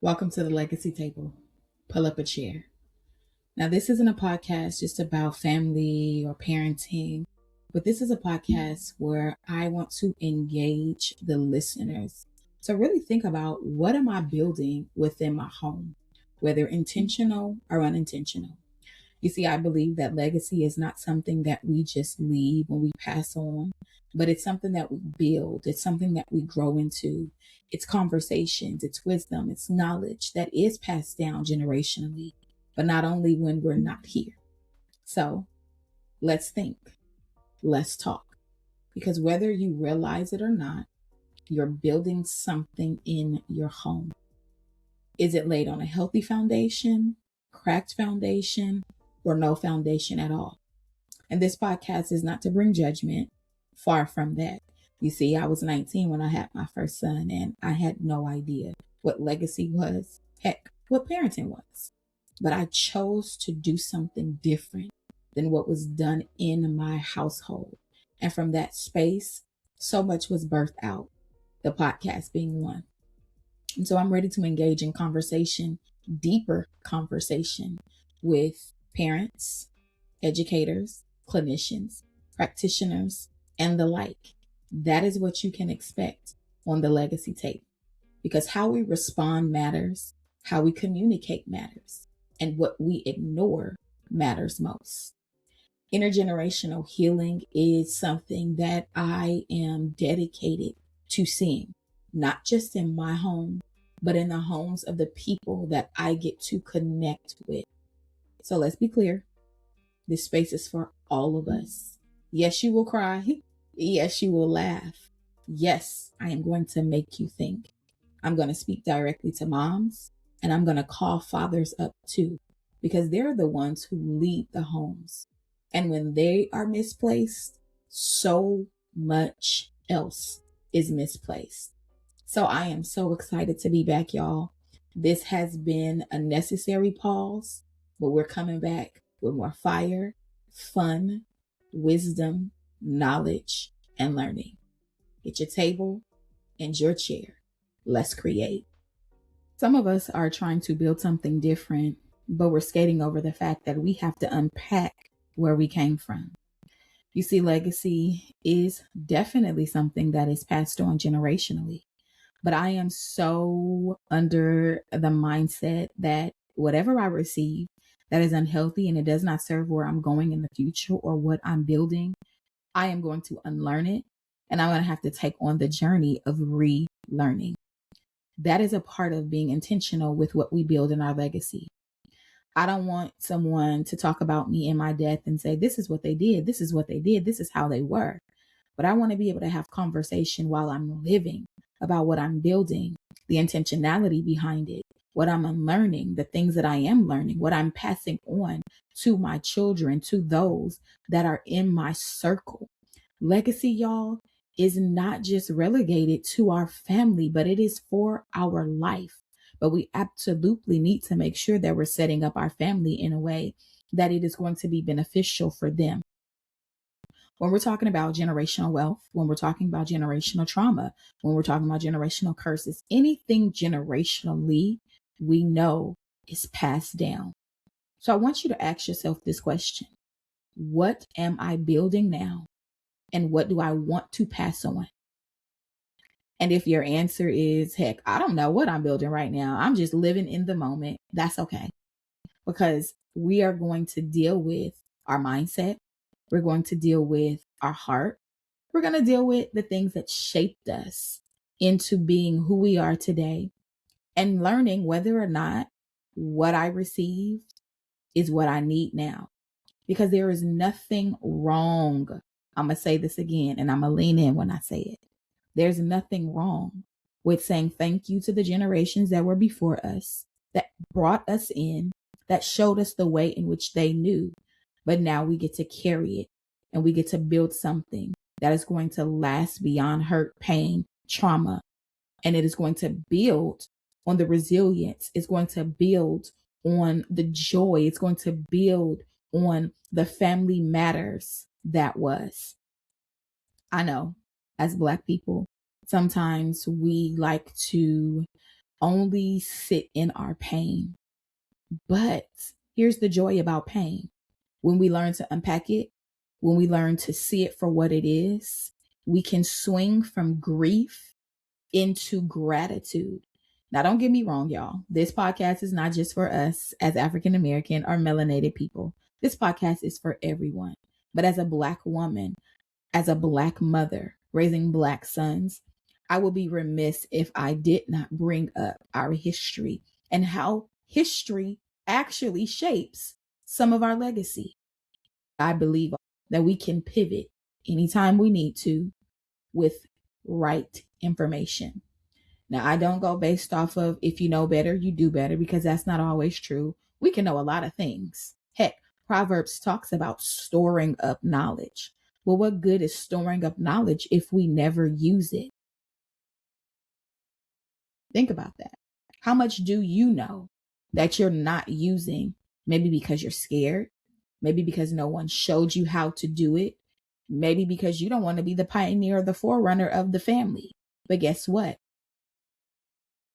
Welcome to the Legacy Table. Pull up a chair. Now, this isn't a podcast just about family or parenting, but this is a podcast where I want to engage the listeners to really think about what am I building within my home, whether intentional or unintentional. You see, I believe that legacy is not something that we just leave when we pass on, but it's something that we build. It's something that we grow into. It's conversations, it's wisdom, it's knowledge that is passed down generationally, but not only when we're not here. So let's think, let's talk. Because whether you realize it or not, you're building something in your home. Is it laid on a healthy foundation, cracked foundation, or no foundation at all? And this podcast is not to bring judgment, far from that. You see, I was 19 when I had my first son, and I had no idea what legacy was, heck, what parenting was. But I chose to do something different than what was done in my household. And from that space, so much was birthed out, the podcast being one. And so I'm ready to engage in conversation, deeper conversation with parents, educators, clinicians, practitioners, and the like. That is what you can expect on the legacy tape because how we respond matters, how we communicate matters, and what we ignore matters most. Intergenerational healing is something that I am dedicated to seeing, not just in my home, but in the homes of the people that I get to connect with. So let's be clear. This space is for all of us. Yes, you will cry. Yes, you will laugh. Yes, I am going to make you think. I'm going to speak directly to moms and I'm going to call fathers up too, because they're the ones who lead the homes. And when they are misplaced, so much else is misplaced. So I am so excited to be back, y'all. This has been a necessary pause, but we're coming back with more fire, fun, wisdom, knowledge, and learning. Get your table and your chair. Let's create. Some of us are trying to build something different, but we're skating over the fact that we have to unpack where we came from. You see, legacy is definitely something that is passed on generationally. But I am so under the mindset that whatever I receive that is unhealthy and it does not serve where I'm going in the future or what I'm building, I am going to unlearn it and I'm going to have to take on the journey of relearning. That is a part of being intentional with what we build in our legacy. I don't want someone to talk about me in my death and say, this is what they did. This is what they did. This is how they were. But I want to be able to have conversation while I'm living about what I'm building, the intentionality behind it, what I'm unlearning, the things that I am learning, what I'm passing on to my children, to those that are in my circle. Legacy, y'all, is not just relegated to our family, but it is for our life. But we absolutely need to make sure that we're setting up our family in a way that it is going to be beneficial for them. When we're talking about generational wealth, when we're talking about generational trauma, when we're talking about generational curses, anything generationally we know is passed down. So I want you to ask yourself this question. What am I building now? And what do I want to pass on? And if your answer is, heck, I don't know what I'm building right now, I'm just living in the moment, that's okay. Because we are going to deal with our mindset. We're going to deal with our heart. We're going to deal with the things that shaped us into being who we are today and learning whether or not what I received is what I need now. Because there is nothing wrong. I'm going to say this again and I'm going to lean in when I say it. There's nothing wrong with saying thank you to the generations that were before us, that brought us in, that showed us the way in which they knew. But now we get to carry it and we get to build something that is going to last beyond hurt, pain, trauma. And it is going to build on the resilience. It's going to build on the joy. It's going to build on the family matters that was. I know as Black people, sometimes we like to only sit in our pain. But here's the joy about pain. When we learn to unpack it, when we learn to see it for what it is, we can swing from grief into gratitude. Now, don't get me wrong, y'all. This podcast is not just for us as African American or melanated people. This podcast is for everyone. But as a Black woman, as a Black mother raising Black sons, I would be remiss if I did not bring up our history and how history actually shapes some of our legacy. I believe that we can pivot anytime we need to with right information. Now, I don't go based off of if you know better, you do better, because that's not always true. We can know a lot of things. Heck, Proverbs talks about storing up knowledge. Well, what good is storing up knowledge if we never use it? Think about that. How much do you know that you're not using? Maybe because you're scared. Maybe because no one showed you how to do it. Maybe because you don't want to be the pioneer or the forerunner of the family. But guess what?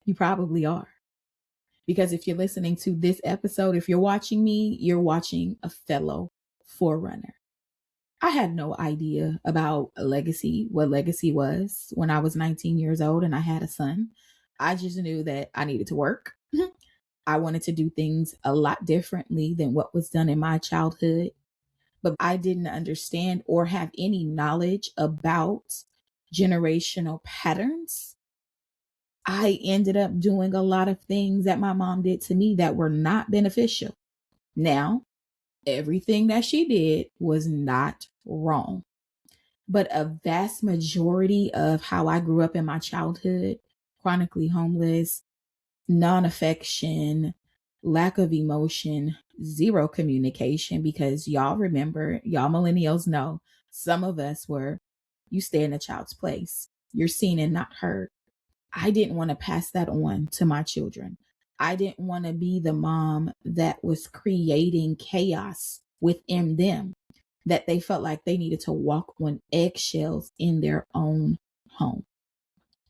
You probably are. Because if you're listening to this episode, if you're watching me, you're watching a fellow forerunner. I had no idea about legacy, what legacy was when I was 19 years old and I had a son. I just knew that I needed to work. I wanted to do things a lot differently than what was done in my childhood. But I didn't understand or have any knowledge about generational patterns. I ended up doing a lot of things that my mom did to me that were not beneficial. Now, everything that she did was not wrong. But a vast majority of how I grew up in my childhood, chronically homeless, non-affection, lack of emotion, zero communication, because y'all remember, y'all millennials know, some of us were, you stay in a child's place. You're seen and not heard. I didn't want to pass that on to my children. I didn't want to be the mom that was creating chaos within them, that they felt like they needed to walk on eggshells in their own home.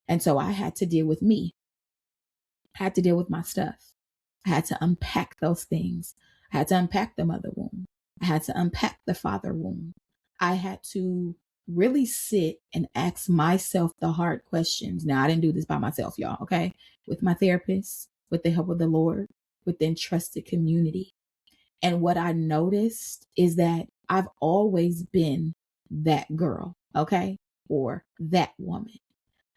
And so I had to deal with me. I had to deal with my stuff. I had to unpack those things. I had to unpack the mother wound. I had to unpack the father wound. I had to really sit and ask myself the hard questions. Now, I didn't do this by myself, y'all, okay? With my therapist, with the help of the Lord, within trusted community. And what I noticed is that I've always been that girl, okay? Or that woman.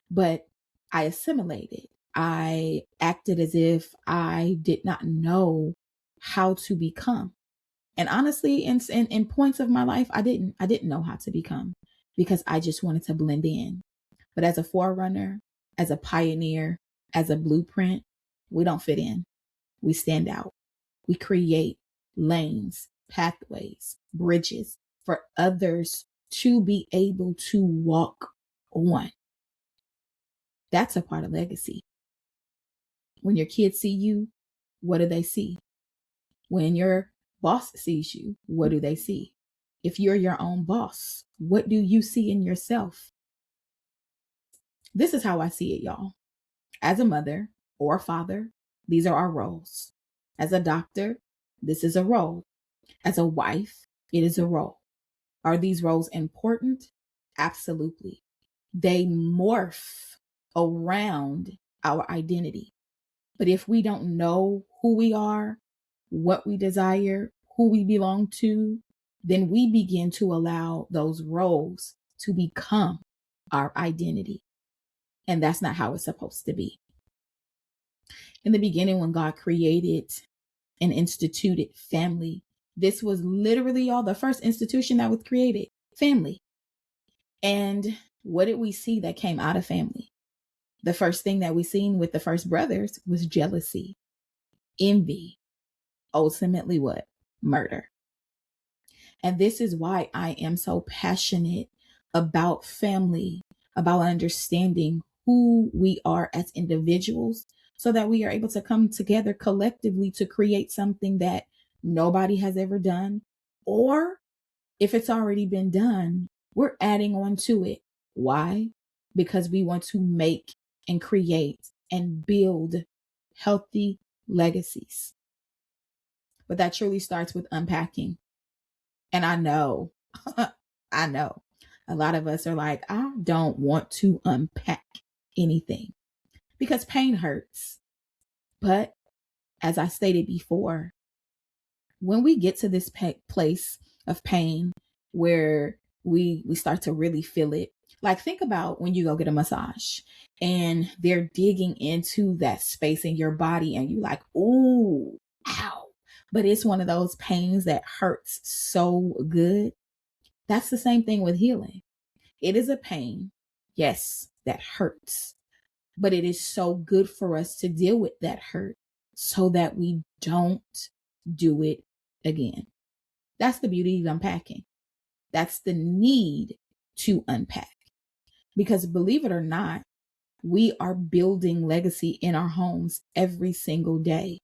But I assimilated. I acted as if I did not know how to become. And honestly, in points of my life, I didn't know how to become because I just wanted to blend in. But as a forerunner, as a pioneer, as a blueprint, we don't fit in. We stand out. We create lanes, pathways, bridges for others to be able to walk on. That's a part of legacy. When your kids see you, what do they see? When your boss sees you, what do they see? If you're your own boss, what do you see in yourself? This is how I see it, y'all. As a mother or a father, these are our roles. As a doctor, this is a role. As a wife, it is a role. Are these roles important? Absolutely. They morph around our identity. But if we don't know who we are, what we desire, who we belong to, then we begin to allow those roles to become our identity. And that's not how it's supposed to be. In the beginning, when God created and instituted family, this was literally all the first institution that was created, family. And what did we see that came out of family? The first thing that we seen with the first brothers was jealousy, envy, ultimately what? Murder. And this is why I am so passionate about family, about understanding who we are as individuals so that we are able to come together collectively to create something that nobody has ever done. Or if it's already been done, we're adding on to it. Why? Because we want to make and create and build healthy legacies. But that truly starts with unpacking. And I know, I know a lot of us are like, I don't want to unpack anything because pain hurts. But as I stated before, when we get to this place of pain where we start to really feel it, like think about when you go get a massage and they're digging into that space in your body and you like, ooh, ow. But it's one of those pains that hurts so good. That's the same thing with healing. It is a pain, yes, that hurts, but it is so good for us to deal with that hurt so that we don't do it again. That's the beauty of unpacking. That's the need to unpack. Because believe it or not, we are building legacy in our homes every single day.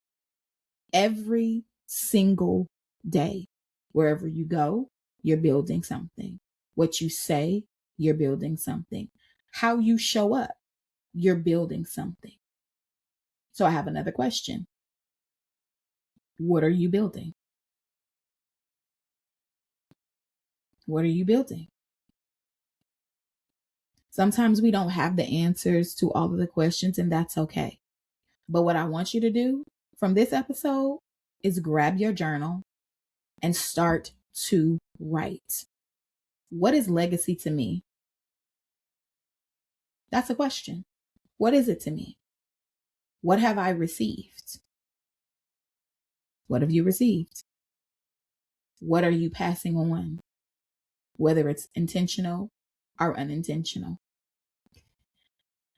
Every single day. Wherever you go, you're building something. What you say, you're building something. How you show up, you're building something. So I have another question. What are you building? What are you building? Sometimes we don't have the answers to all of the questions, and that's okay. But what I want you to do from this episode is grab your journal and start to write. What is legacy to me? That's a question. What is it to me? What have I received? What have you received? What are you passing on? Whether it's intentional or unintentional.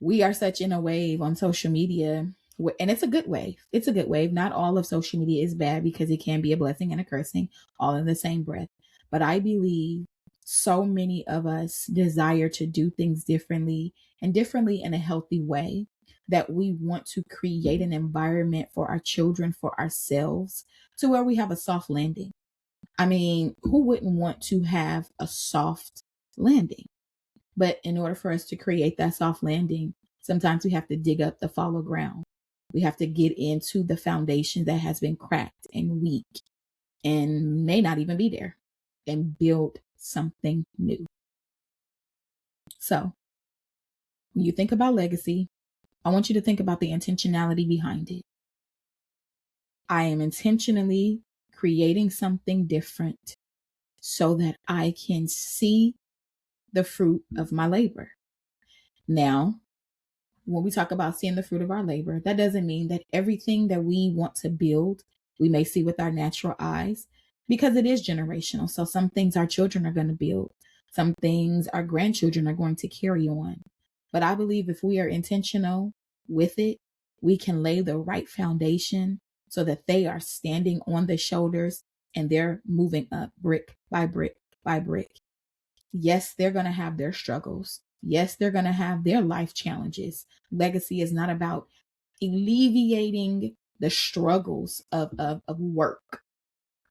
We are such in a wave on social media, and it's a good wave. It's a good wave. Not all of social media is bad because it can be a blessing and a cursing all in the same breath. But I believe so many of us desire to do things differently and differently in a healthy way, that we want to create an environment for our children, for ourselves, to where we have a soft landing. I mean, who wouldn't want to have a soft landing? But in order for us to create that soft landing, sometimes we have to dig up the fallow ground. We have to get into the foundation that has been cracked and weak and may not even be there, and build something new. So when you think about legacy, I want you to think about the intentionality behind it. I am intentionally creating something different so that I can see the fruit of my labor. Now, when we talk about seeing the fruit of our labor, that doesn't mean that everything that we want to build, we may see with our natural eyes, because it is generational. So some things our children are going to build, some things our grandchildren are going to carry on. But I believe if we are intentional with it, we can lay the right foundation so that they are standing on the shoulders and they're moving up brick by brick by brick. Yes, they're going to have their struggles. Yes, they're going to have their life challenges. Legacy is not about alleviating the struggles of work.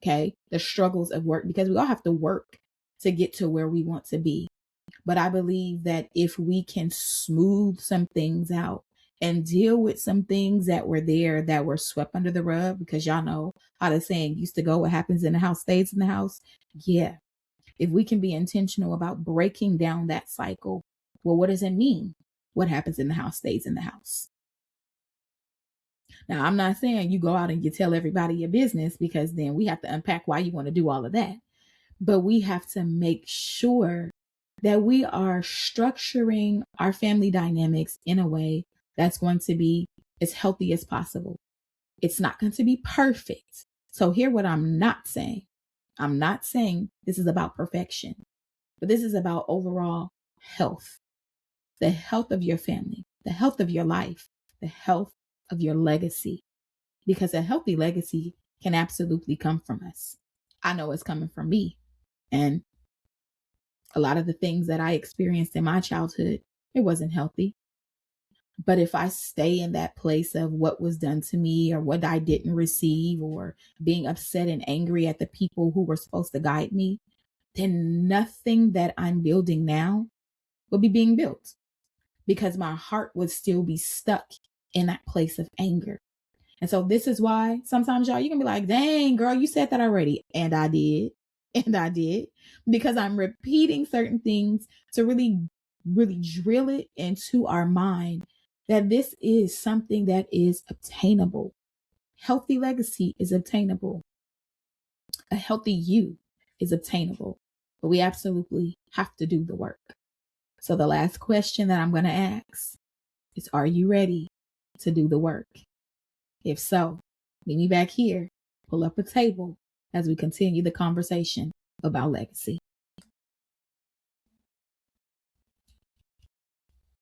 Okay. The struggles of work, because we all have to work to get to where we want to be. But I believe that if we can smooth some things out and deal with some things that were there that were swept under the rug, because y'all know how the saying used to go, what happens in the house stays in the house. Yeah. If we can be intentional about breaking down that cycle, well, what does it mean? What happens in the house stays in the house. Now, I'm not saying you go out and you tell everybody your business, because then we have to unpack why you want to do all of that. But we have to make sure that we are structuring our family dynamics in a way that's going to be as healthy as possible. It's not going to be perfect. So hear what I'm not saying. I'm not saying this is about perfection, but this is about overall health, the health of your family, the health of your life, the health of your legacy, because a healthy legacy can absolutely come from us. I know it's coming from me. And a lot of the things that I experienced in my childhood, it wasn't healthy. But if I stay in that place of what was done to me or what I didn't receive, or being upset and angry at the people who were supposed to guide me, then nothing that I'm building now will be being built, because my heart would still be stuck in that place of anger. And so this is why sometimes y'all, you can be like, dang, girl, you said that already. And I did. And I did. Because I'm repeating certain things to really, really drill it into our mind that this is something that is obtainable. Healthy legacy is obtainable. A healthy you is obtainable. But we absolutely have to do the work. So the last question that I'm going to ask is, are you ready to do the work? If so, meet me back here, pull up a table as we continue the conversation about legacy.